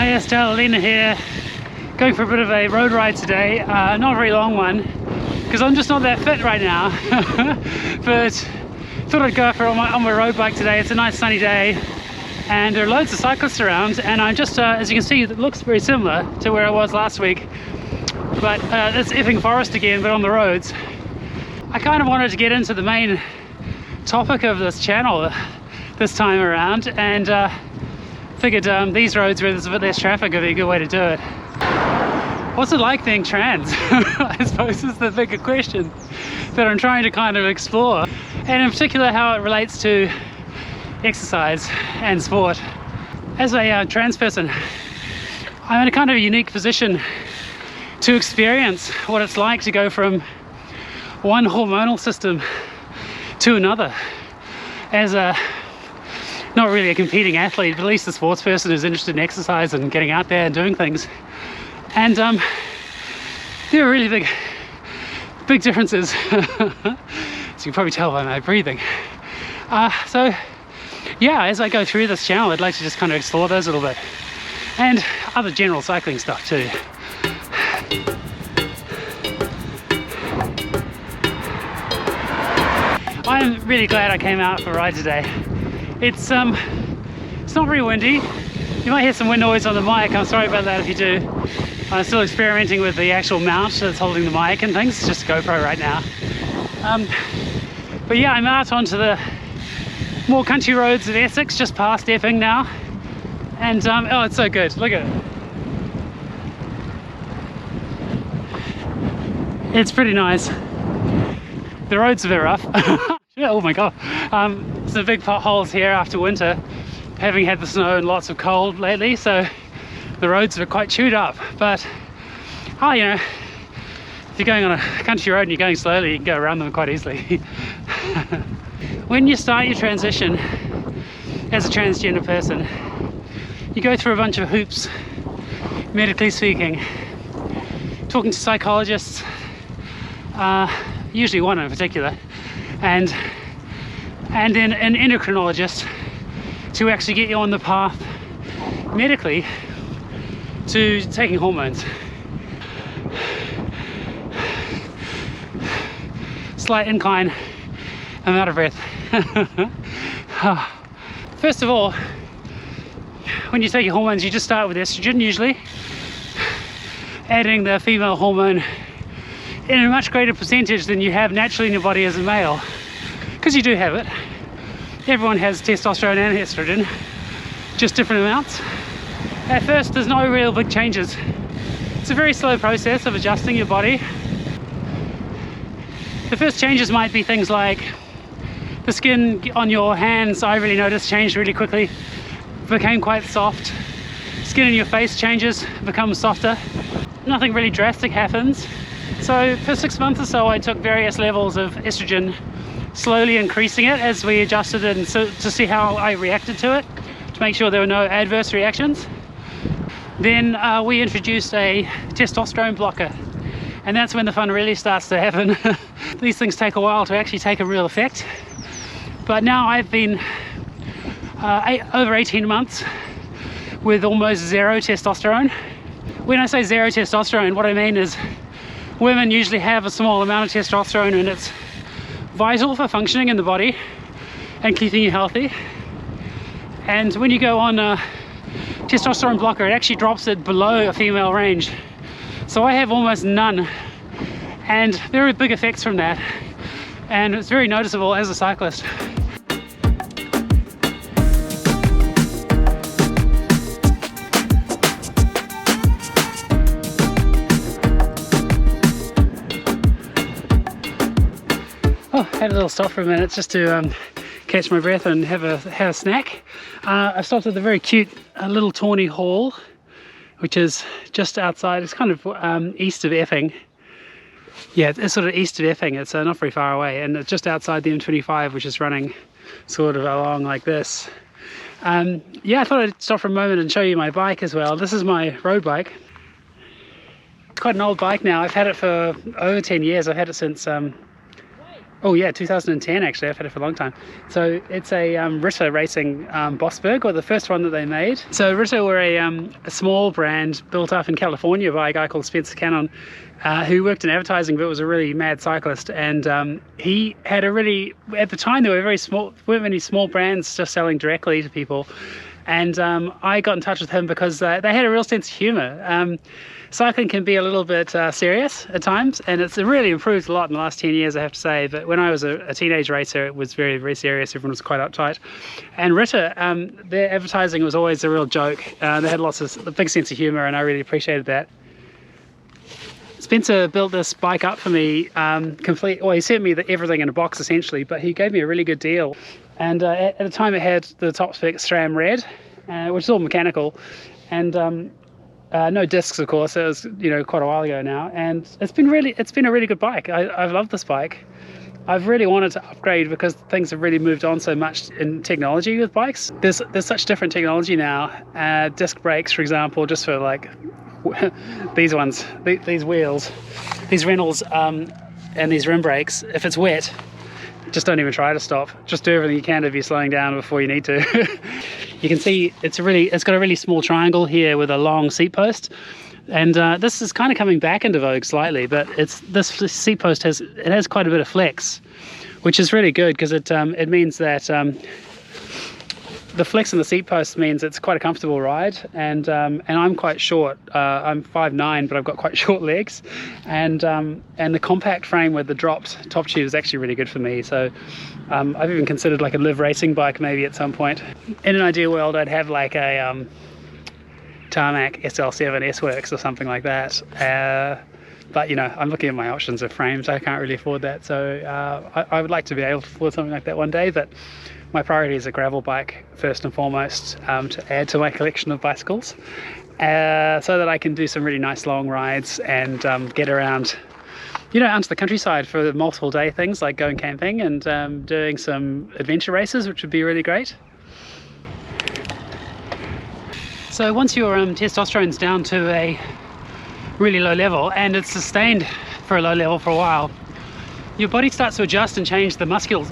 Hi, Estrogen here, going for a bit of a road ride today, not a very long one, because I'm just not that fit right now, but thought I'd go for on my road bike today. It's a nice sunny day, and there are loads of cyclists around, and I'm just, as you can see, it looks very similar to where I was last week, but it's Epping Forest again, but on the roads. I kind of wanted to get into the main topic of this channel this time around, and figured these roads where there's a bit less traffic would be a good way to do it. What's it like being trans? I suppose is the bigger question that I'm trying to kind of explore, and in particular how it relates to exercise and sport. As a trans person, I'm in a kind of a unique position to experience what it's like to go from one hormonal system to another as a not really a competing athlete, but at least a sports person who's interested in exercise and getting out there and doing things. And there are really big differences. So you can probably tell by my breathing. So yeah, as I go through this channel, I'd like to just kind of explore those a little bit, and other general cycling stuff too. I'm really glad I came out for a ride today. It's not very windy. You might hear some wind noise on the mic. I'm sorry about that if you do. I'm still experimenting with the actual mount that's holding the mic and things. It's just a GoPro right now. But yeah, I'm out onto the more country roads of Essex, just past Epping now. And oh, it's so good. Look at it. It's pretty nice. The road's a bit rough. Oh my god. Some big potholes here after winter, having had the snow and lots of cold lately, so the roads are quite chewed up. But oh, you know, if you're going on a country road and you're going slowly, you can go around them quite easily. When you start your transition as a transgender person, you go through a bunch of hoops, medically speaking, talking to psychologists, usually one in particular, and then an endocrinologist to actually get you on the path medically to taking hormones. Slight incline, I'm out of breath. First of all, when you take your hormones, you just start with estrogen usually, adding the female hormone in a much greater percentage than you have naturally in your body as a male, because you do have it. Everyone has testosterone and estrogen, just different amounts. At first there's no real big changes. It's a very slow process of adjusting your body. The first changes might be things like the skin on your hands, I really noticed, changed really quickly, became quite soft. Skin in your face changes, becomes softer. Nothing really drastic happens. So for 6 months or so I took various levels of estrogen, slowly increasing it as we adjusted it, and so to see how I reacted to it, to make sure there were no adverse reactions. Then we introduced a testosterone blocker, and that's when the fun really starts to happen. These things take a while to actually take a real effect, but now I've been over 18 months with almost zero testosterone. When I say zero testosterone, what I mean is women usually have a small amount of testosterone, and it's vital for functioning in the body and keeping you healthy. And when you go on a testosterone blocker, it actually drops it below a female range. So I have almost none, and there are big effects from that, and it's very noticeable as a cyclist. Oh, had a little stop for a minute just to catch my breath and have a snack. I stopped at the very cute little tawny hall, which is just outside. It's kind of east of Epping. Yeah, it's sort of east of Epping. It's not very far away, and it's just outside the M25, which is running sort of along like this. Yeah, I thought I'd stop for a moment and show you my bike as well. This is my road bike. It's quite an old bike now. I've had it for over 10 years. I've had it since Oh yeah, 2010 actually. I've had it for a long time. So it's a Ritter Racing Bosberg, or the first one that they made. So Ritter were a small brand built up in California by a guy called Spencer Cannon, who worked in advertising but was a really mad cyclist. And he had a really, at the time there were weren't many small brands just selling directly to people. And I got in touch with him because they had a real sense of humor. Cycling can be a little bit serious at times, and it's really improved a lot in the last 10 years, I have to say. But when I was a teenage racer, it was very, very serious. Everyone was quite uptight. And Ritter, their advertising was always a real joke. They had a big sense of humor, and I really appreciated that. Spencer built this bike up for me well, he sent me everything in a box essentially, but he gave me a really good deal. And at the time it had the top spec SRAM Red, which is all mechanical, and no discs, of course. It was, quite a while ago now, and it's been a really good bike. I've loved this bike. I've really wanted to upgrade because things have really moved on so much in technology with bikes. There's such different technology now. Disc brakes, for example, just for like these ones, these wheels, these Reynolds, and these rim brakes. If it's wet, just don't even try to stop. Just do everything you can if you're slowing down before you need to. You can see it's got a really small triangle here with a long seat post, and this is kind of coming back into vogue slightly. But this seat post has quite a bit of flex, which is really good because it means that the flex in the seat post means it's quite a comfortable ride, and I'm quite short. I'm 5'9", but I've got quite short legs, and the compact frame with the dropped top tube is actually really good for me. So I've even considered like a live racing bike maybe at some point. In an ideal world, I'd have like a Tarmac SL7 S-Works or something like that. But I'm looking at my options of frames. I can't really afford that, so I would like to be able to afford something like that one day. But my priority is a gravel bike first and foremost, to add to my collection of bicycles, so that I can do some really nice long rides and get around, out to the countryside for multiple day things like going camping and doing some adventure races, which would be really great. So once your testosterone's down to a really low level, and it's sustained for a low level for a while, your body starts to adjust and change the muscles.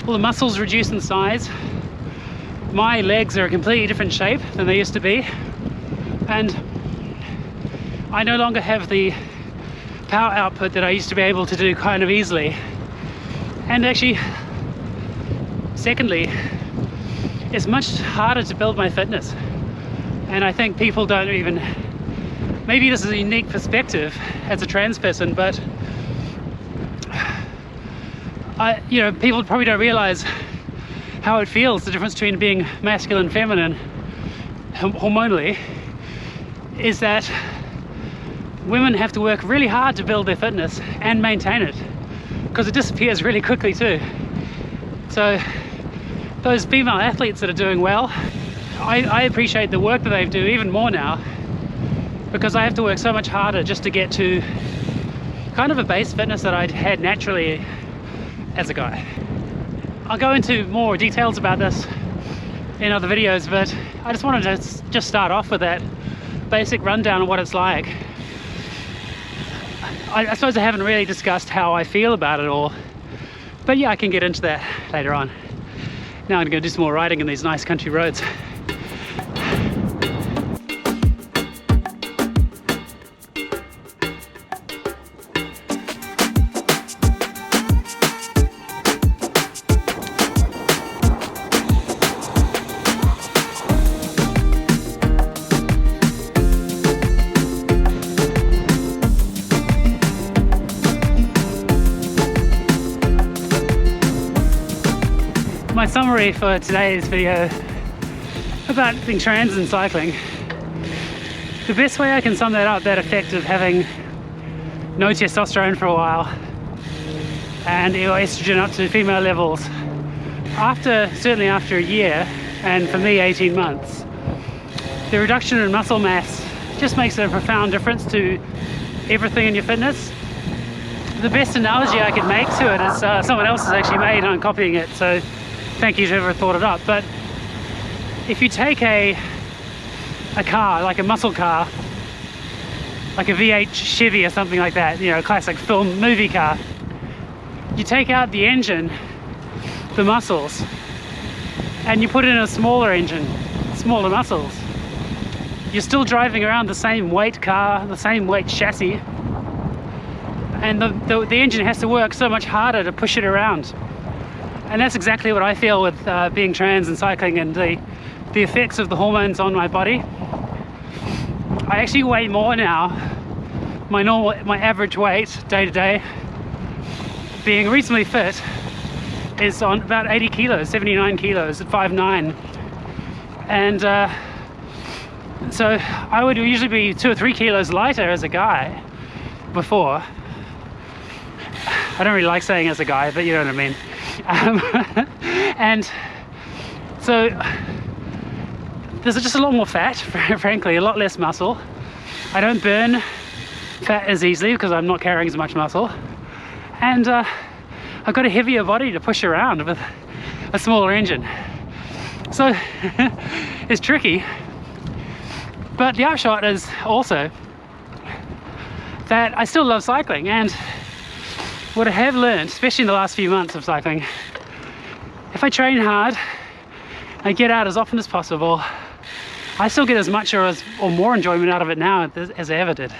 All the muscles reduce in size. My legs are a completely different shape than they used to be, and I no longer have the power output that I used to be able to do kind of easily. And actually, secondly, it's much harder to build my fitness, and I think people don't even, maybe this is a unique perspective as a trans person, but people probably don't realize how it feels, the difference between being masculine and feminine hormonally, is that women have to work really hard to build their fitness and maintain it, because it disappears really quickly too. So those female athletes that are doing well, I appreciate the work that they do even more now, because I have to work so much harder just to get to kind of a base fitness that I'd had naturally as a guy. I'll go into more details about this in other videos, but I just wanted to just start off with that basic rundown of what it's like. I suppose I haven't really discussed how I feel about it all, but yeah, I can get into that later on. Now I'm going to do some more riding in these nice country roads. My summary for today's video about being trans and cycling, the best way I can sum that up, that effect of having no testosterone for a while and your estrogen up to female levels, certainly after a year, and for me 18 months, the reduction in muscle mass just makes a profound difference to everything in your fitness. The best analogy I could make to it is someone else has actually made, and I'm copying it, so thank you to whoever thought it up. But if you take a car, like a muscle car, like a V8 Chevy or something like that, a classic film movie car, you take out the engine, the muscles, and you put in a smaller engine, smaller muscles. You're still driving around the same weight car, the same weight chassis, and the engine has to work so much harder to push it around. And that's exactly what I feel with being trans and cycling, and the effects of the hormones on my body. I actually weigh more now. My average weight day to day, being reasonably fit, is on about 80 kilos, 79 kilos at 5'9". And so I would usually be 2 or 3 kilos lighter as a guy before. I don't really like saying as a guy, but you know what I mean. And so there's just a lot more fat, frankly, a lot less muscle. I don't burn fat as easily because I'm not carrying as much muscle. And I've got a heavier body to push around with a smaller engine. So it's tricky. But the upshot is also that I still love cycling, and what I have learned, especially in the last few months of cycling, if I train hard, I get out as often as possible, I still get as much or more enjoyment out of it now as I ever did.